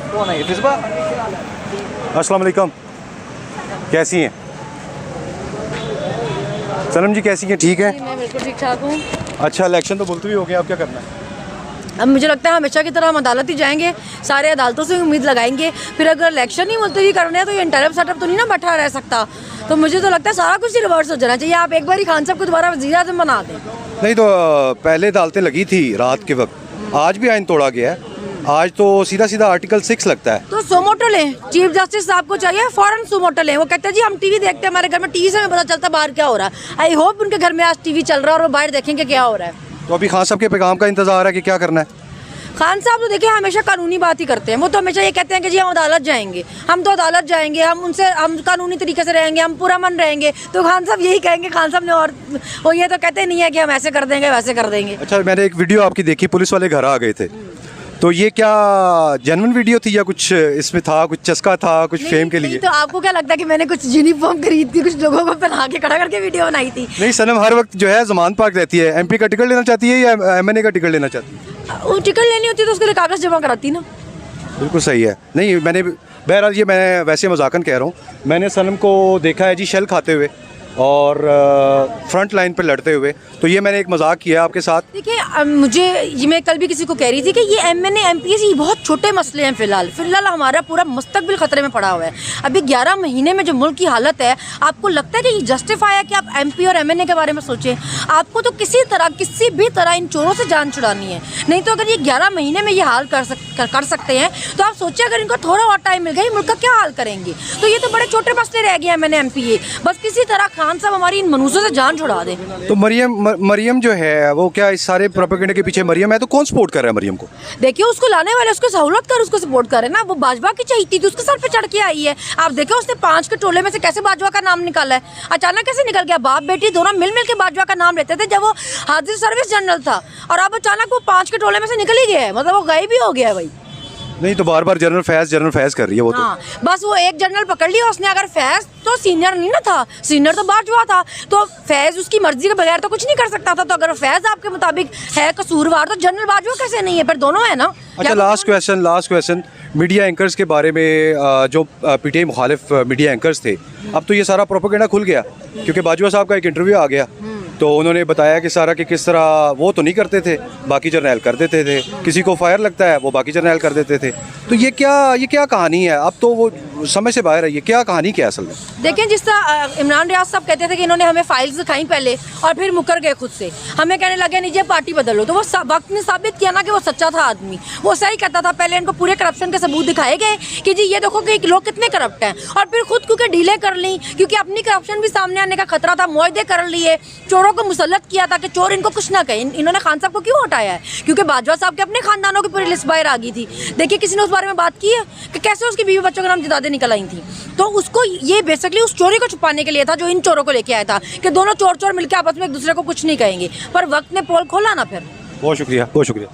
कौन है फिज़बा? अस्सलाम वालेकुम, कैसी हैं सनम जी? कैसी हैं? ठीक है, मैं बिल्कुल ठीक ठाक हूँ। अच्छा, इलेक्शन तो मुलतवी हो गया, अब क्या करना है? अब मुझे लगता है हमेशा की तरह हम अदालत ही जाएंगे, सारे अदालतों से उम्मीद लगाएंगे। फिर अगर इलेक्शन ही मुलतवी करने हैं तो ये इंटरिम सेटअप तो नहीं ना बैठा रह सकता। तो मुझे तो लगता है सारा कुछ ही रिवर्स हो जाना चाहिए। आप एक बार ही खान साहब को दोबारा वज़ीर-ए-आज़म बना दें। नहीं तो पहले अदालतें लगी थी रात के वक्त, आज भी आइन तोड़ा गया है। आज तो सीधा सीधा आर्टिकल 6 लगता है। तो सोमोटो लें, चीफ जस्टिस साहब को चाहिए फौरन सोमोटो लें। वो कहते हैं जी हम टीवी देखते हैं, हमारे घर में टीवी से हमें पता चलता बाहर क्या हो रहा है। आई होप उनके घर में आज टीवी चल रहा है और वो बाहर देखेंगे क्या हो रहा है। तो अभी खान साहब के पैगाम का इंतजार है कि क्या करना है? खान साहब तो देखिए हमेशा कानूनी बात ही करते हैं। वो तो हमेशा ये कहते हैं कि जी हम अदालत जाएंगे, हम तो अदालत जाएंगे, हम कानूनी तरीके से रहेंगे, हम पूरा मन रहेंगे। तो खान साहब यही कहेंगे। खान साहब ने और वो ये तो कहते नहीं है कि हम ऐसे कर देंगे वैसे कर देंगे। अच्छा, मैंने एक वीडियो आपकी देखी, पुलिस वाले घर आ गए थे, तो ये क्या जेन्युइन वीडियो थी या कुछ इसमें था, कुछ चस्का था, कुछ फेम के लिए? तो आपको क्या लगता है कि मैंने कुछ यूनिफॉर्म खरीद थी, कुछ लोगों को पहना के खड़ा करके वीडियो बनाई थी? नहीं, सनम हर वक्त जो है ज़मान पाक रहती है। एमपी का टिकट लेना चाहती है या एमएनए का टिकट लेना चाहती है? वो टिकट लेनी होती तो उसके लिए कागज जमा कराती ना। बिल्कुल सही है। नहीं, मैंने बहरहाल ये मैं वैसे मजाकन कह रहा हूँ। मैंने सनम को देखा है जी शेल खाते हुए और फ्रंट लाइन पर लड़ते हुए, तो ये मैंने एक मजाक किया आपके साथ। देखिए मुझे ये मैं कल भी किसी को कह रही थी कि ये एमएनए एमपीएस ये बहुत छोटे मसले हैं। फिलहाल हमारा पूरा मुस्तकबिल खतरे में पड़ा हुआ है। अभी 11 महीने में जो मुल्क की हालत है, आपको लगता है कि ये जस्टिफाई है कि आप एमपी और एमएनए के बारे में सोचें? आपको तो किसी भी तरह इन चोरों से जान छुड़ानी है। नहीं तो अगर ये 11 महीने में ये हाल कर सकते हैं तो आप सोचिए अगर इनको थोड़ा और टाइम मिल गया मुल्क का क्या हाल करेंगे। तो ये तो बड़े छोटे मसले रह गए एमएनए एमपीए। बस किसी तरह खान साहब हमारी इन मनूसों से जान छुड़ा दे। तो मरियम जो है वो क्या इस सारे प्रोपेगेंडे के पीछे मरियम है? तो कौन सपोर्ट कर रहा है मरियम को? देखिए उसको लाने वाले उसको सहूलत कर उसको सपोर्ट करे ना। वो बाजवा की चाहिए थी, उसके सर पे चढ़ के आई है। आप देखो उसने 5 के टोले में से कैसे बाजवा का नाम निकाला है। अचानक कैसे निकल गया? बाप बेटी दोनों मिल के बाजवा का नाम लेते थे जब वो हाजिर सर्विस जनरल था, और अब अचानक वो 5 के टोले में से निकल ही गया है। मतलब वो गायब ही हो गया है भाई। नहीं तो बार बार जनरल फैज कर रही है वो। तो हाँ, बस वो एक जनरल पकड़ लिया उसने। अगर फैज तो सीनियर नहीं ना था, सीनियर तो बाजवा था, तो फैज उसकी मर्जी के बगैर तो कुछ नहीं कर सकता था। तो अगर फैज आपके मुताबिक है कसूरवार तो जनरल बाजवा कैसे नहीं है? पर दोनों है ना। अच्छा, लास्ट क्वेश्चन मीडिया एंकर्स के बारे में, जो पीटीआई मुखालिफ मीडिया एंकर्स थे, अब तो ये सारा प्रोपेगेंडा खुल गया क्योंकि बाजवा साहब का एक इंटरव्यू आ गया। तो उन्होंने बताया कि सारा कि किस तरह वो तो नहीं करते थे, बाकी जर्नैल कर देते थे। किसी को फायर लगता है वो बाकी जर्नैल कर देते थे। तो ये क्या कहानी है? अब तो वो समझ से बाहर है। ये क्या कहानी क्या असल में? देखें, जिस तरह इमरान रियाज साहब कहते थे कि इन्होंने हमें फाइल्स दिखाई पहले और फिर मुकर गए खुद से, हमें कहने लगे नीचे पार्टी बदलो। तो वो वक्त ने साबित किया ना कि वो सच्चा था आदमी। वो सही कहता था। पहले इनको पूरे करप्शन के सबूत दिखाए गए कि जी ये देखो कि लोग कितने करप्ट हैं, और फिर खुद क्योंकि डीले कर ली, क्योंकि अपनी करप्शन भी सामने आने का खतरा था, मुआहदे कर लिए, चोरों को मुसल्लत किया था कि चोर इनको कुछ ना कहे। इन्होंने खान साहब को क्यों हटाया है? क्योंकि बाजवा साहब के अपने खानदानों की पूरी लिस्ट बाहर आ गई थी। देखिए किसी ने उस बारे में बात की है कि कैसे उसकी बीवी बच्चों के नाम जितादे निकल आई थी। तो उसको ये बेसिकली उस चोरी को छुपाने के लिए था जो इन चोरों को लेके आया था कि दोनों चोर मिलकर आपस में एक दूसरे को कुछ नहीं कहेंगे। पर वक्त ने पोल खोला ना। फिर बहुत शुक्रिया।